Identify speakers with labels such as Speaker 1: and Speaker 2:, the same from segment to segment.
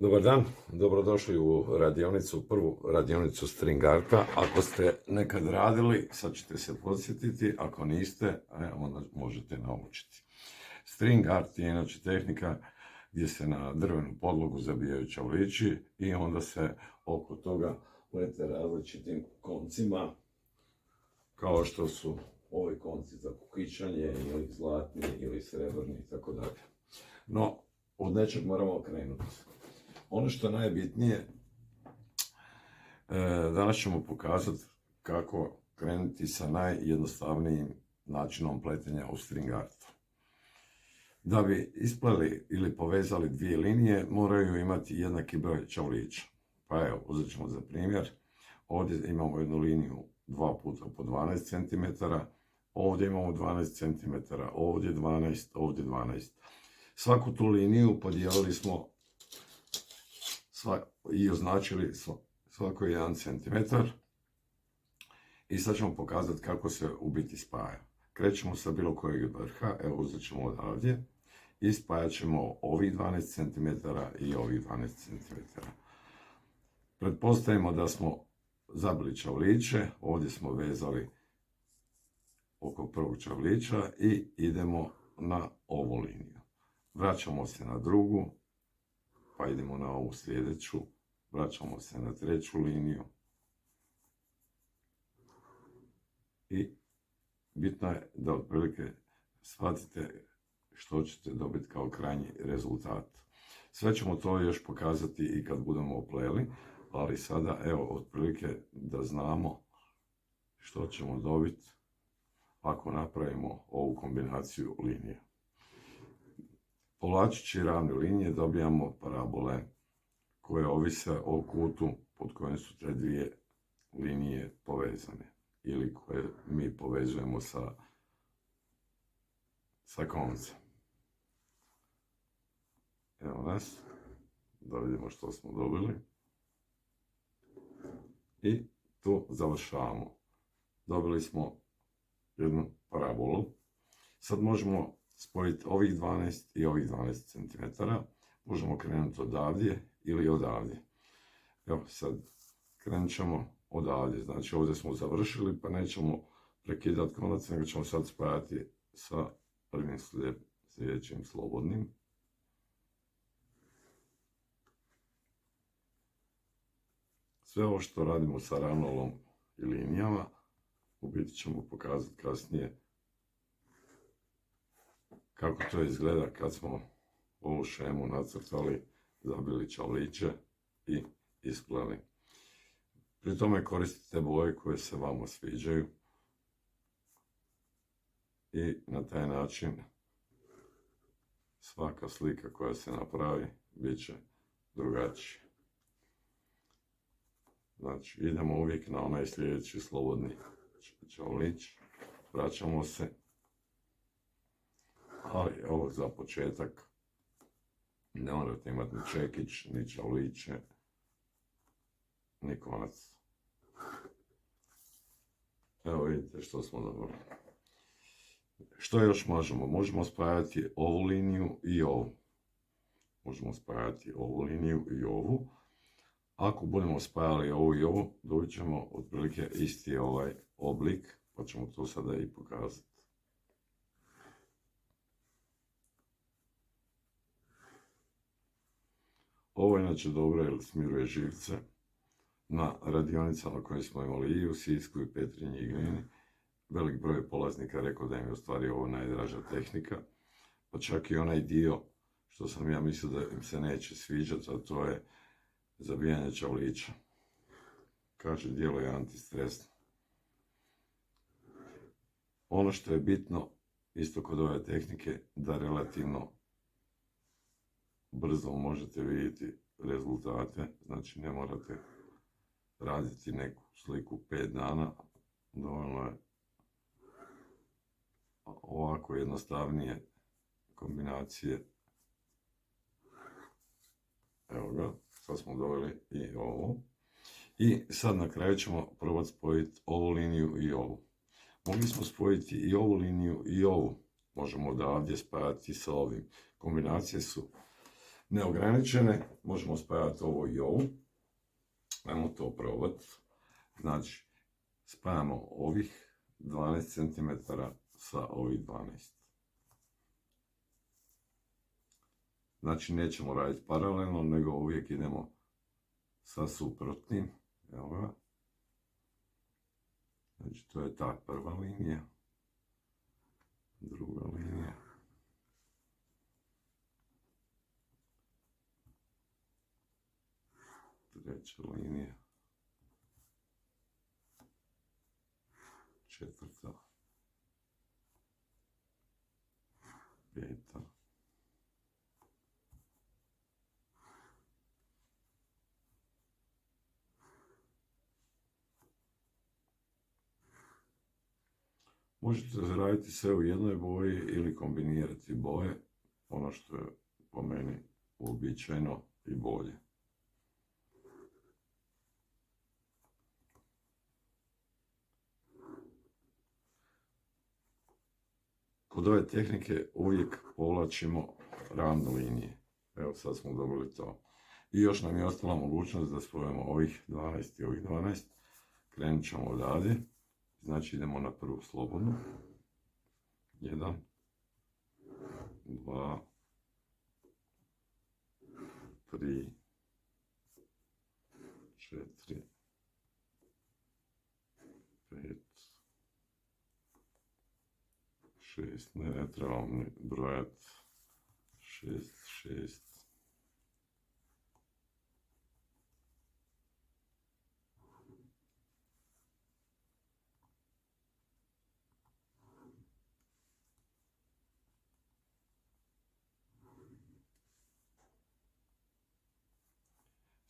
Speaker 1: Dobar dan, dobrodošli u radionicu, prvu radionicu string arta. Ako ste nekad radili, sad ćete se podsjetiti, ako niste, onda možete naučiti. String art je inače tehnika gdje se na drvenu podlogu zabijaju čavlići i onda se oko toga plete različitim koncima, kao što su ovi konci za kukičanje, ili zlatni, ili srebrni, i tako dalje. No, od nečeg moramo krenuti. Ono što je najbitnije, danas ćemo pokazati kako krenuti sa najjednostavnijim načinom pletenja u string artu. Da bi ispleli ili povezali dvije linije, moraju imati jednaki broj čavlića. Pa evo, uzet ćemo za primjer. Ovdje imamo jednu liniju 2 puta po 12 cm, ovdje imamo 12 cm, ovdje 12, ovdje 12. Svaku tu liniju podijelili smo i označili svako 1 cm. I sad ćemo pokazati kako se u biti spaja. Krećemo sa bilo kojeg vrha, evo uzet ćemo odavdje i spajat ćemo ovih 12 cm i ovih 12 cm. Pretpostavimo da smo zabili čavliće, ovdje smo vezali oko prvog čavlića i idemo na ovu liniju. Vraćamo se na drugu, pa idemo na ovu sljedeću, vraćamo se na treću liniju i bitno je da otprilike shvatite što ćete dobiti kao krajnji rezultat. Sve ćemo to još pokazati i kad budemo opleli, ali sada evo otprilike da znamo što ćemo dobiti ako napravimo ovu kombinaciju linija. Povlačeći ravne linije dobijamo parabole koje ovise o kutu pod kojim su te dvije linije povezane ili koje mi povezujemo sa koncem. Evo nas, da vidimo što smo dobili. I tu završavamo. Dobili smo jednu parabolu. Sad možemo spojiti ovih 12 i ovih 12 cm. Možemo krenuti odavdje ili odavdje. Evo sad krenut ćemo odavdje. Znači ovdje smo završili pa nećemo prekidati konac, nego ćemo sad spajati sa prvim sljedećim slobodnim. Sve ovo što radimo sa ranolom i linijama u biti ćemo pokazati kasnije kako to izgleda kad smo ovu šemu nacrtali, zabili čavliće i ispleli. Pri tome koristite boje koje se vama sviđaju i na taj način svaka slika koja se napravi bit će drugačija. Znači idemo uvijek na onaj sljedeći slobodni čavlić, vraćamo se. Ali ovo za početak ne morate imati ni čekić, ni čavliće, ni konac. Evo vidite što smo dobili. Što još možemo? Možemo spajati ovu liniju i ovu. Možemo spajati ovu liniju i ovu. Ako budemo spajali ovu i ovu, dobit ćemo otprilike isti ovaj oblik, pa ćemo to sada i pokazati. Ovo je inače dobro jer smiruje živce. Na radionicama koje smo imali i u Sisku i Petrinji i Glini, velik broj polaznika rekao da im je u stvari ovo najdraža tehnika. Pa čak i onaj dio što sam ja mislio da im se neće sviđati, a to je zabijanje čavlića. Kaže, djeluje antistresno. Ono što je bitno, isto kod ove tehnike, da relativno brzo možete vidjeti rezultate, znači ne morate raditi neku sliku 5 dana, dovoljno je ovako jednostavnije kombinacije. Evo ga, sad smo doveli i ovo. I sad na kraju ćemo probati spojiti ovu liniju i ovu. Mogli smo spojiti i ovu liniju i ovu. Možemo odavdje spajati sa ovim. Kombinacije su neograničene, možemo spajati ovo i ovo. Ajmo to probati. Znači, spajamo ovih 12 cm sa ovih 12. Znači, nećemo raditi paralelno, nego uvijek idemo sa suprotnim. Evo ga. Znači, to je ta prva linija. Druga linija. Treća linija. Četvrta. Peta. Možete raditi sve u jednoj boji ili kombinirati boje, ono što je po meni uobičajeno i bolje. Kod ove tehnike uvijek povlačimo ravne linije. Evo sad smo dobili to. I još nam je ostala mogućnost da spojimo ovih 12 i ovih 12. Krenut ćemo odavde. Znači idemo na prvu slobodnu. 1, 2, 3, 4, 5, 6, ne trebamo ni brojati, 6.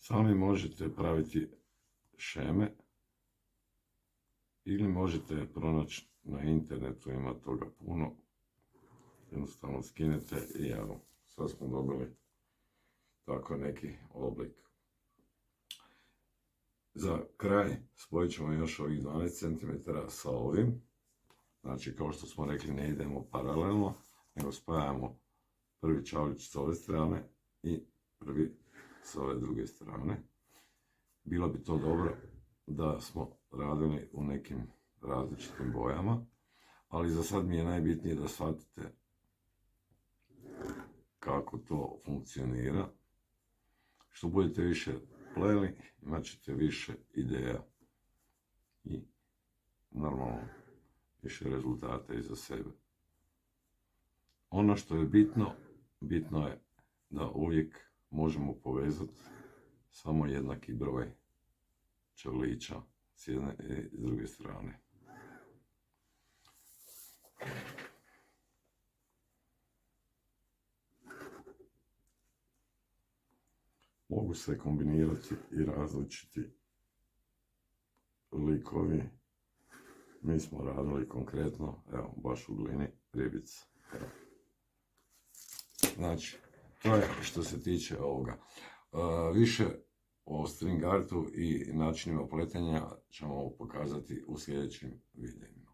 Speaker 1: Sami možete praviti šeme ili možete pronaći na internetu, ima toga puno. Jednostavno skinete i evo, sad smo dobili tako neki oblik. Za kraj spojit ćemo još ovih 12 cm sa ovim. Znači, kao što smo rekli, ne idemo paralelno, nego spajamo prvi čavlić s ove strane i prvi s ove druge strane. Bilo bi to dobro da smo radili u nekim različitim bojama, ali za sad mi je najbitnije da shvatite kako to funkcionira. Što budete više pleli, imat ćete više ideja i normalno više rezultata iza sebe. Ono što je bitno je da uvijek možemo povezati samo jednaki broj čavlića s jedne i s druge strane. Mogu se kombinirati i različiti likovi. Mi smo radili konkretno, evo, baš u glini ribica. Znači, to je što se tiče ovoga. Više o string artu i načinima pletenja ćemo pokazati u sljedećim videima.